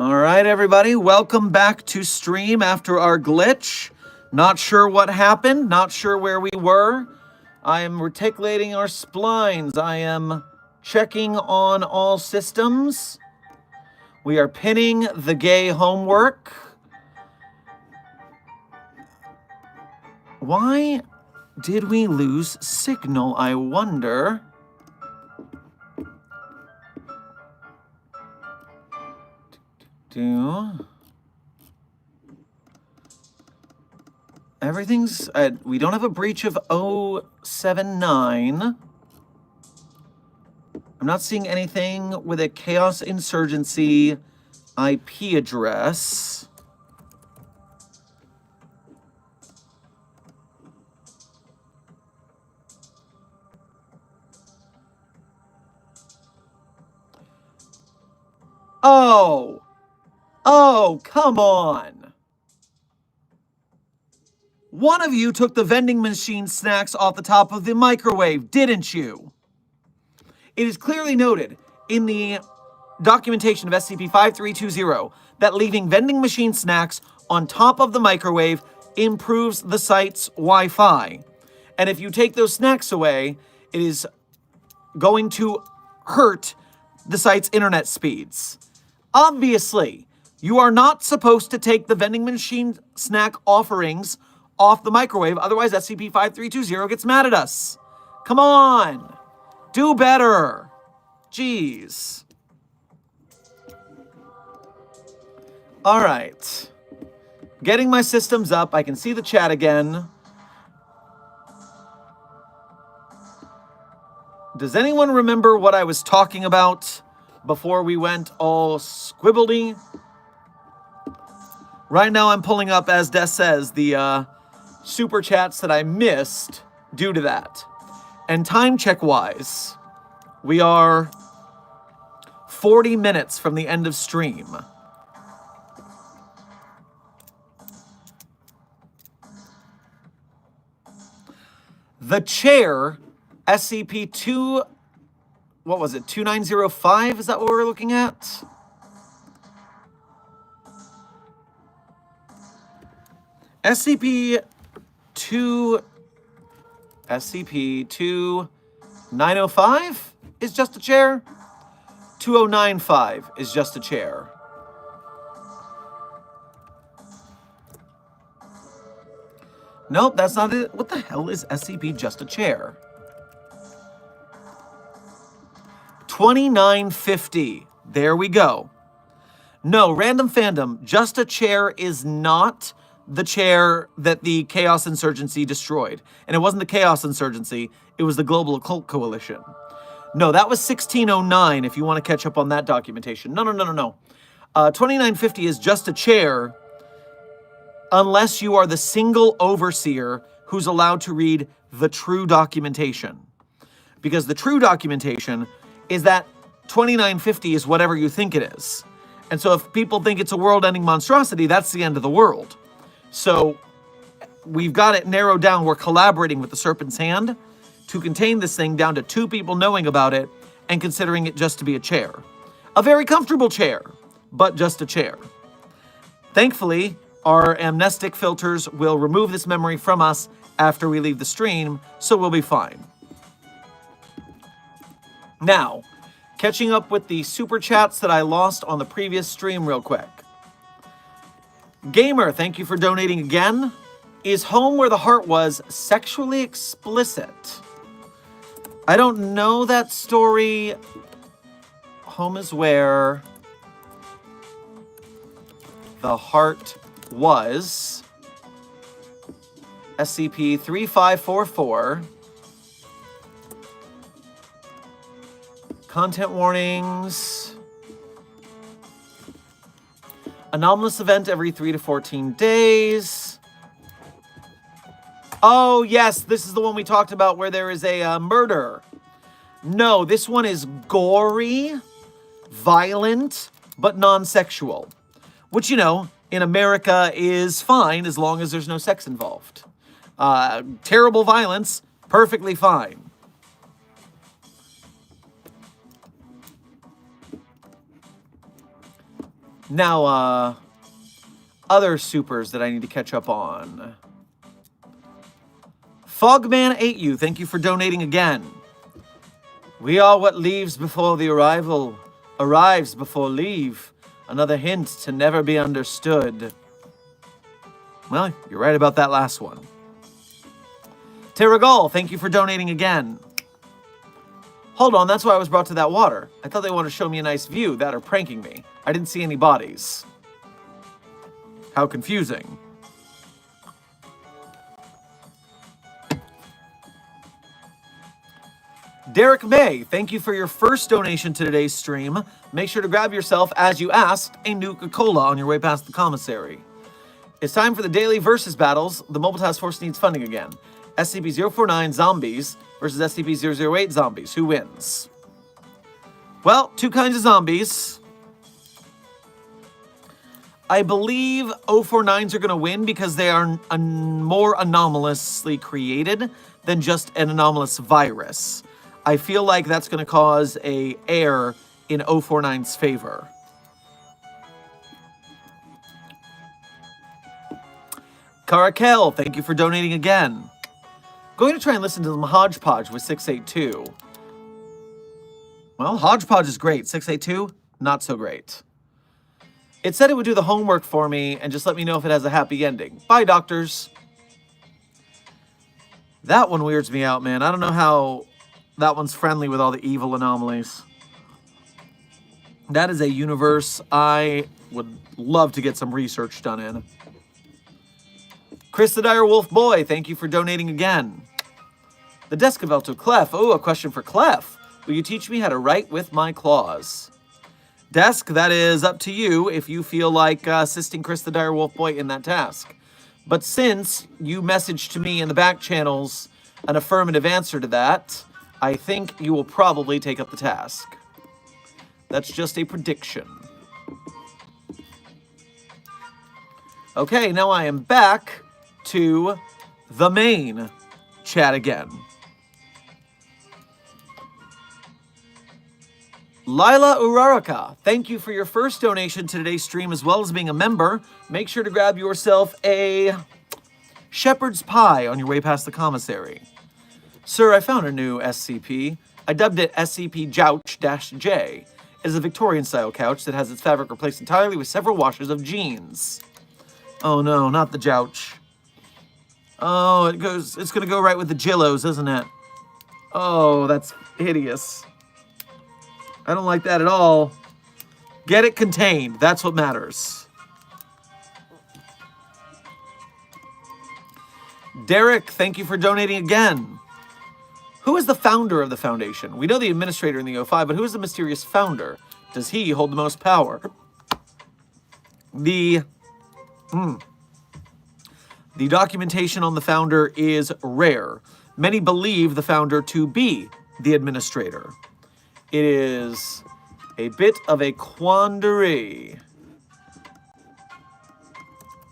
All right, everybody, welcome back to stream after our glitch. Not sure what happened, not sure where we were. I am reticulating our splines. I am checking on all systems. We are pinning the gay homework. Why did we lose signal, I wonder? Everything's, we don't have a breach of 079. I'm not seeing anything with a Chaos Insurgency IP address. Oh, come on. One of you took the vending machine snacks off the top of the microwave, didn't you? It is clearly noted in the documentation of SCP-5320 that leaving vending machine snacks on top of the microwave improves the site's Wi-Fi. And if you take those snacks away, it is going to hurt the site's internet speeds. Obviously, you are not supposed to take the vending machine snack offerings off the microwave, otherwise SCP-5320 gets mad at us. Come on! Do better! Jeez. All right. Getting my systems up. I can see the chat again. Does anyone remember what I was talking about before we went all squibbledy? Right now I'm pulling up, as Des says, the super chats that I missed due to that. And time check-wise, we are 40 minutes from the end of stream. The chair, SCP-2, what was it, 2905? Is that what we're looking at? SCP-2905 is just a chair. 2095 is just a chair. Nope, that's not it. What the hell is SCP just a chair? 2950. There we go. No, random fandom. Just a chair is not the chair that the Chaos Insurgency destroyed. And it wasn't the Chaos Insurgency, it was the Global Occult Coalition. No, that was 1609 if you want to catch up on that documentation. No. 2950 is just a chair unless you are the single overseer who's allowed to read the true documentation. Because the true documentation is that 2950 is whatever you think it is. And so if people think it's a world-ending monstrosity, that's the end of the world. So we've got it narrowed down. We're collaborating with the Serpent's Hand to contain this thing down to 2 people knowing about it and considering it just to be a chair. A very comfortable chair, but just a chair. Thankfully, our amnestic filters will remove this memory from us after we leave the stream, so we'll be fine. Now, catching up with the super chats that I lost on the previous stream real quick. Gamer, thank you for donating again. Is home where the heart was sexually explicit? I don't know that story. Home is where the heart was. SCP-3544. Content warnings. Anomalous event every 3 to 14 days. Oh, yes, this is the one we talked about where there is a murder. No, this one is gory, violent, but non-sexual. Which, you know, in America is fine as long as there's no sex involved. Terrible violence, perfectly fine. Now, other supers that I need to catch up on. Fogman ate you. Thank you for donating again. We are what leaves before the arrival, arrives before leave. Another hint to never be understood. Well, you're right about that last one. Terragal, thank you for donating again. Hold on, that's why I was brought to that water. I thought they wanted to show me a nice view. That are pranking me. I didn't see any bodies. How confusing. Derek May, thank you for your first donation to today's stream. Make sure to grab yourself, as you asked, a Nuka-Cola on your way past the commissary. It's time for the daily versus battles. The Mobile Task Force needs funding again. SCP-049 Zombies versus SCP-008 Zombies. Who wins? Well, two kinds of zombies. I believe 049s are going to win because they are more anomalously created than just an anomalous virus. I feel like that's going to cause an error in 049's favor. Caracal, thank you for donating again. Going to try and listen to the Hodgepodge with 682. Well, Hodgepodge is great. 682, not so great. It said it would do the homework for me and just let me know if it has a happy ending. Bye, doctors. That one weirds me out, man. I don't know how that one's friendly with all the evil anomalies. That is a universe I would love to get some research done in. Chris the Dire Wolf Boy, thank you for donating again. The Desk of Elto Clef. Oh, a question for Clef. Will you teach me how to write with my claws? Desk, that is up to you if you feel like assisting Chris the Dire Wolf Boy in that task. But since you messaged to me in the back channels an affirmative answer to that, I think you will probably take up the task. That's just a prediction. Okay, now I am back to the main chat again. Lila Uraraka, thank you for your first donation to today's stream as well as being a member. Make sure to grab yourself a shepherd's pie on your way past the commissary. Sir, I found a new SCP. I dubbed it SCP-Jouch-J. It is a Victorian-style couch that has its fabric replaced entirely with several washes of jeans. Oh no, not the Jouch. Oh, it's gonna go right with the Jillos, isn't it? Oh, that's hideous. I don't like that at all. Get it contained. That's what matters. Derek, thank you for donating again. Who is the founder of the Foundation? We know the administrator in the O5, but who is the mysterious founder? Does he hold the most power? The documentation on the founder is rare. Many believe the founder to be the administrator. It is a bit of a quandary.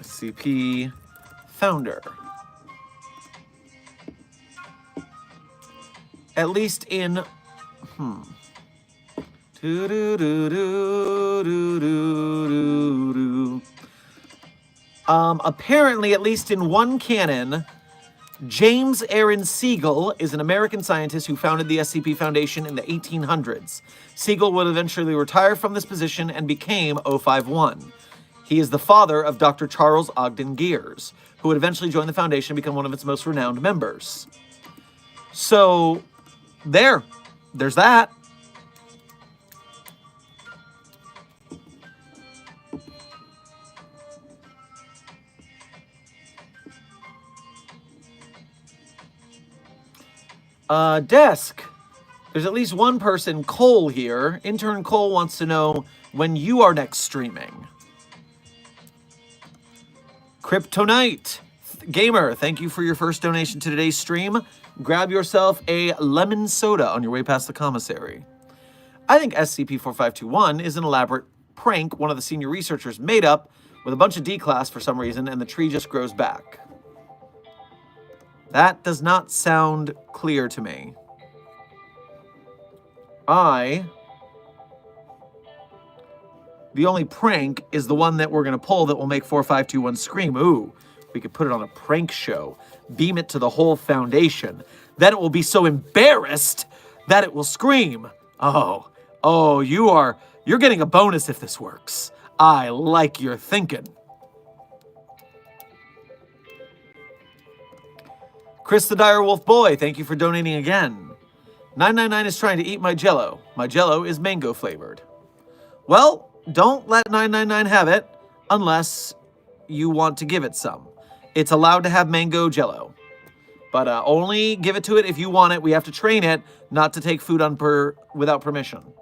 SCP founder. At least in apparently, at least in one canon, James Aaron Siegel is an American scientist who founded the SCP Foundation in the 1800s. Siegel would eventually retire from this position and became 051. He is the father of Dr. Charles Ogden Gears, who would eventually join the Foundation and become one of its most renowned members. So, there's that. Desk. There's at least one person, Cole here. Intern Cole wants to know when you are next streaming. Kryptonite Gamer, thank you for your first donation to today's stream. Grab yourself a lemon soda on your way past the commissary. I think SCP-4521 is an elaborate prank one of the senior researchers made up with a bunch of D-class for some reason, and the tree just grows back. That does not sound clear to me. The only prank is the one that we're going to pull that will make 4521 scream. Ooh, we could put it on a prank show. Beam it to the whole Foundation. Then it will be so embarrassed that it will scream. Oh, you're getting a bonus if this works. I like your thinking. Chris the Direwolf Boy, thank you for donating again. 999 is trying to eat my Jell-O. My Jell-O is mango flavored. Well, don't let 999 have it unless you want to give it some. It's allowed to have mango Jell-O, but only give it to it if you want it. We have to train it not to take food without permission.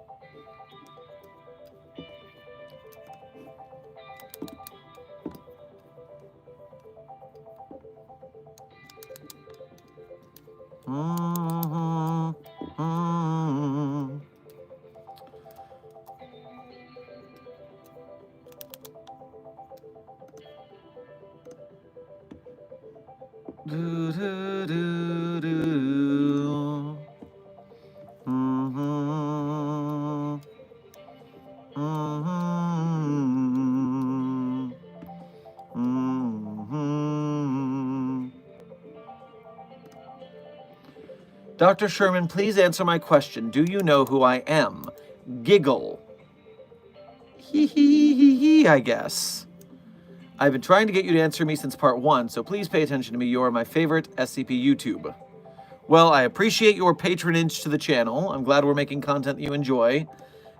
Dr. Sherman, please answer my question. Do you know who I am? Giggle. Hee hee hee hee, I guess. I've been trying to get you to answer me since part 1, so please pay attention to me. You are my favorite SCP YouTube. Well, I appreciate your patronage to the channel. I'm glad we're making content that you enjoy.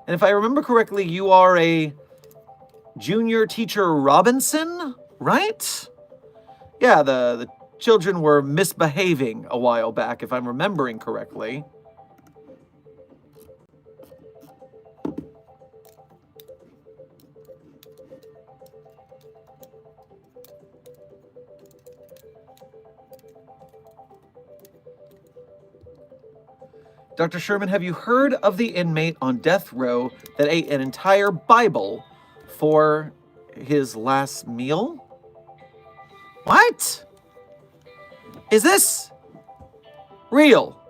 And if I remember correctly, you are a junior teacher Robinson, right? Yeah, the children were misbehaving a while back, if I'm remembering correctly. Dr. Sherman, have you heard of the inmate on death row that ate an entire Bible for his last meal? What? Is this real?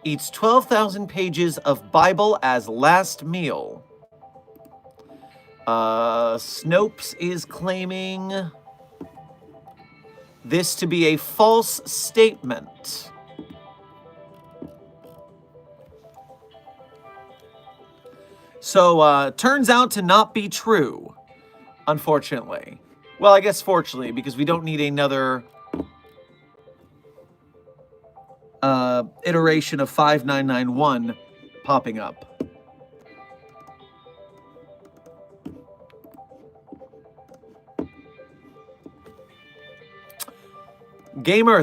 Eats 12,000 pages of Bible as last meal. Snopes is claiming this to be a false statement. So, turns out to not be true, unfortunately. Well, I guess fortunately, because we don't need another iteration of 5991 popping up. Gamer,